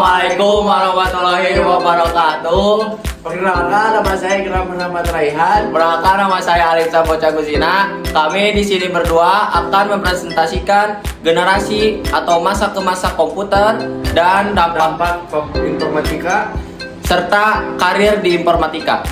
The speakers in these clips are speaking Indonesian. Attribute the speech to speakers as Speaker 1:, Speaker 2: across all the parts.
Speaker 1: Assalamualaikum warahmatullahi wabarakatuh. Perkenalkan, nama saya Ikram Muhammad Raihan. Perkenalkan, nama saya Alif Sapoca Gusina. Kami di sini berdua akan mempresentasikan generasi atau masa ke masa komputer dan dampak informatika serta karir di informatika.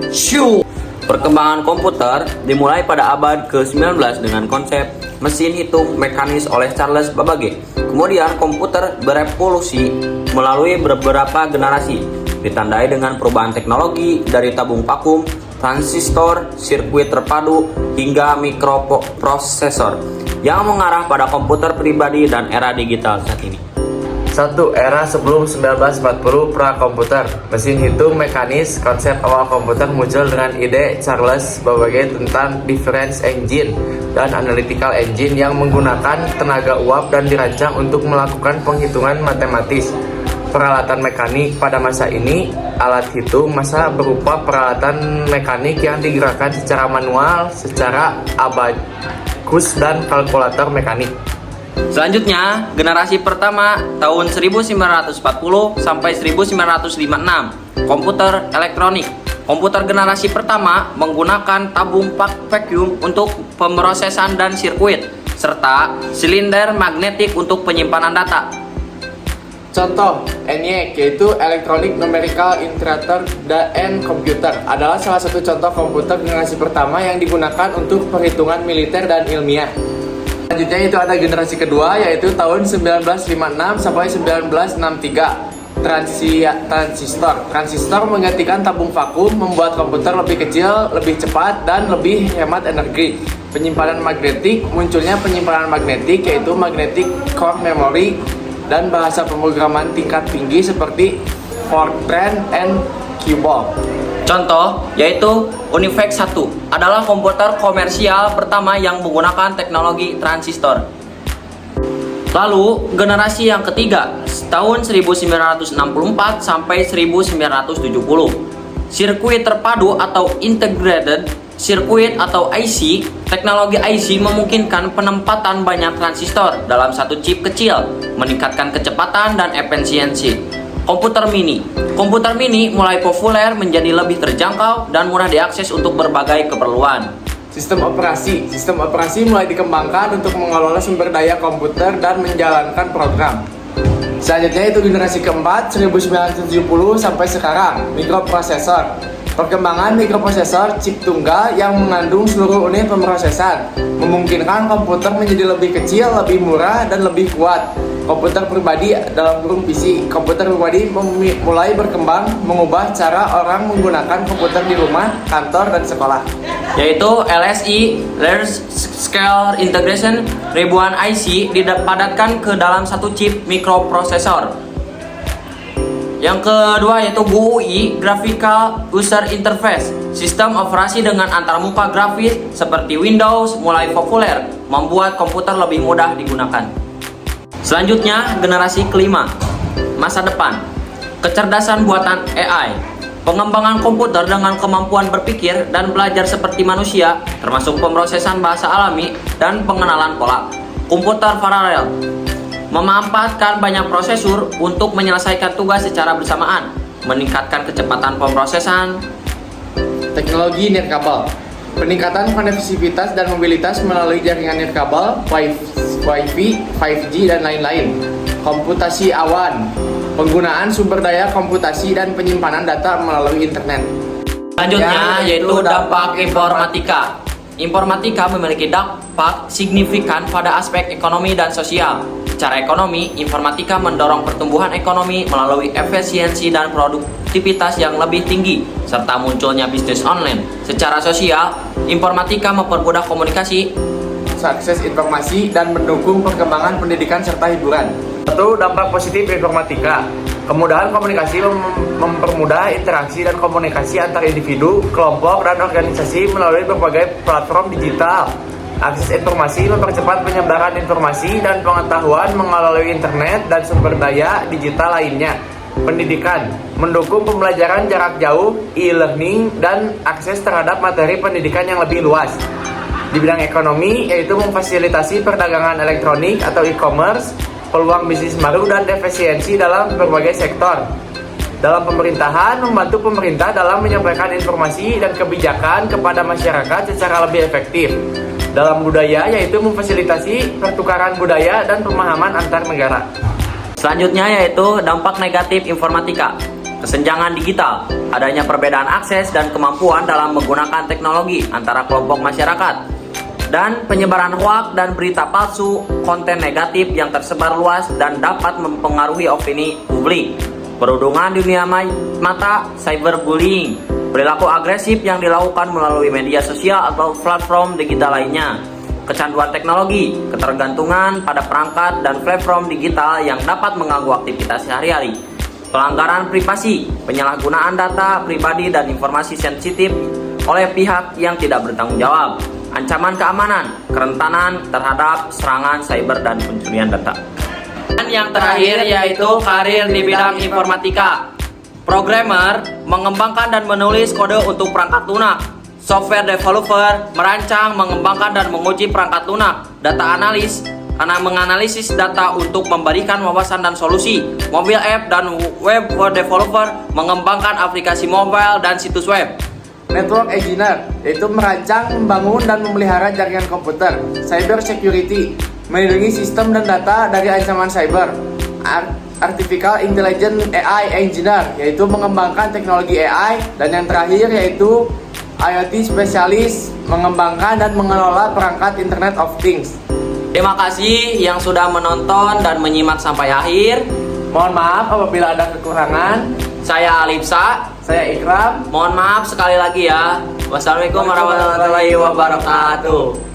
Speaker 1: Shoo. Perkembangan komputer dimulai pada abad ke-19 dengan konsep mesin hitung mekanis oleh Charles Babbage. Kemudian komputer berevolusi melalui beberapa generasi, ditandai dengan perubahan teknologi dari tabung vakum, transistor, sirkuit terpadu, hingga mikroprosesor yang mengarah pada komputer pribadi dan era digital saat ini.
Speaker 2: 1. Era sebelum 1940 pra-komputer. Mesin hitung mekanis. Konsep awal komputer muncul dengan ide Charles Babbage tentang difference engine dan analytical engine yang menggunakan tenaga uap dan dirancang untuk melakukan penghitungan matematis. Peralatan mekanik pada masa ini, alat hitung masa berupa peralatan mekanik yang digerakkan secara manual, secara abacus dan kalkulator mekanik.
Speaker 1: Selanjutnya, generasi pertama tahun 1940 sampai 1956, komputer elektronik. Komputer generasi pertama menggunakan tabung vacuum untuk pemrosesan dan sirkuit, serta silinder magnetik untuk penyimpanan data.
Speaker 3: Contoh, ENIAC yaitu Electronic Numerical Interpreter and Computer adalah salah satu contoh komputer generasi pertama yang digunakan untuk perhitungan militer dan ilmiah. Selanjutnya itu ada generasi kedua yaitu tahun 1956 sampai 1963. Transistor. Transistor menggantikan tabung vakum, membuat komputer lebih kecil, lebih cepat, dan lebih hemat energi. Penyimpanan magnetik. Munculnya penyimpanan magnetik yaitu magnetic core memory dan bahasa pemrograman tingkat tinggi seperti Fortran and COBOL.
Speaker 1: Contoh yaitu UNIVAC 1 adalah komputer komersial pertama yang menggunakan teknologi transistor. Lalu generasi yang ketiga tahun 1964 sampai 1970. Sirkuit terpadu atau integrated circuit atau IC. Teknologi IC memungkinkan penempatan banyak transistor dalam satu chip kecil, meningkatkan kecepatan dan efisiensi. Komputer mini. Komputer mini mulai populer menjadi lebih terjangkau dan mudah diakses untuk berbagai keperluan.
Speaker 3: Sistem operasi. Sistem operasi mulai dikembangkan untuk mengelola sumber daya komputer dan menjalankan program. Selanjutnya itu generasi keempat 1970 sampai sekarang, mikroprosesor. Perkembangan mikroprosesor chip tunggal yang mengandung seluruh unit pemrosesan memungkinkan komputer menjadi lebih kecil, lebih murah, dan lebih kuat. Komputer pribadi dalam kurung PC. Komputer pribadi mulai berkembang mengubah cara orang menggunakan komputer di rumah, kantor, dan sekolah.
Speaker 1: Yaitu LSI, Large Scale Integration, ribuan IC dipadatkan ke dalam satu chip mikroprosesor. Yang kedua yaitu GUI, Graphical User Interface. Sistem operasi dengan antarmuka grafis seperti Windows mulai populer, membuat komputer lebih mudah digunakan. Selanjutnya, generasi kelima, masa depan. Kecerdasan buatan AI. Pengembangan komputer dengan kemampuan berpikir dan belajar seperti manusia, termasuk pemrosesan bahasa alami dan pengenalan pola. Komputer paralel. Memanfaatkan banyak prosesor untuk menyelesaikan tugas secara bersamaan, meningkatkan kecepatan pemrosesan.
Speaker 3: Teknologi nirkabel. Peningkatan konektivitas dan mobilitas melalui jaringan nirkabel, Wi-Fi, 5G, dan lain-lain. Komputasi awan. Penggunaan sumber daya komputasi dan penyimpanan data melalui internet.
Speaker 1: Selanjutnya yaitu dampak informatika. Informatika memiliki dampak signifikan pada aspek ekonomi dan sosial. Secara ekonomi, informatika mendorong pertumbuhan ekonomi melalui efisiensi dan produktivitas yang lebih tinggi, serta munculnya bisnis online. Secara sosial, informatika mempermudah komunikasi,
Speaker 3: Akses informasi, dan mendukung perkembangan pendidikan serta hiburan.
Speaker 2: 1. Dampak positif informatika. Kemudahan komunikasi mempermudah interaksi dan komunikasi antar individu, kelompok, dan organisasi melalui berbagai platform digital. Akses informasi mempercepat penyebaran informasi dan pengetahuan melalui internet dan sumber daya digital lainnya. Pendidikan mendukung pembelajaran jarak jauh, e-learning, dan akses terhadap materi pendidikan yang lebih luas. Di bidang ekonomi, yaitu memfasilitasi perdagangan elektronik atau e-commerce, peluang bisnis baru dan efisiensi dalam berbagai sektor. Dalam pemerintahan, membantu pemerintah dalam menyampaikan informasi dan kebijakan kepada masyarakat secara lebih efektif. Dalam budaya, yaitu memfasilitasi pertukaran budaya dan pemahaman antar negara.
Speaker 1: Selanjutnya yaitu dampak negatif informatika. Kesenjangan digital, adanya perbedaan akses dan kemampuan dalam menggunakan teknologi antara kelompok masyarakat, dan penyebaran hoaks dan berita palsu, konten negatif yang tersebar luas dan dapat mempengaruhi opini publik. Perundungan dunia mata, cyberbullying, perilaku agresif yang dilakukan melalui media sosial atau platform digital lainnya. Kecanduan teknologi, ketergantungan pada perangkat dan platform digital yang dapat mengganggu aktivitas sehari-hari. Pelanggaran privasi, penyalahgunaan data pribadi dan informasi sensitif oleh pihak yang tidak bertanggung jawab. Ancaman keamanan, kerentanan terhadap serangan cyber dan pencurian data. Dan yang terakhir yaitu karir di bidang informatika. Programmer mengembangkan dan menulis kode untuk perangkat lunak. Software developer merancang, mengembangkan dan menguji perangkat lunak. Data analis karena menganalisis data untuk memberikan wawasan dan solusi. Mobile app dan web developer mengembangkan aplikasi mobile dan situs web.
Speaker 3: Network engineer yaitu merancang, membangun dan memelihara jaringan komputer. Cyber security melindungi sistem dan data dari ancaman cyber. Artificial Intelligence AI engineer yaitu mengembangkan teknologi AI. Dan yang terakhir yaitu IoT spesialis mengembangkan dan mengelola perangkat Internet of Things.
Speaker 1: Terima kasih yang sudah menonton dan menyimak sampai akhir.
Speaker 3: Mohon maaf apabila ada kekurangan.
Speaker 1: Saya Alipsa.
Speaker 3: Saya Ikram.
Speaker 1: Mohon maaf sekali lagi ya. Wassalamualaikum warahmatullahi wabarakatuh.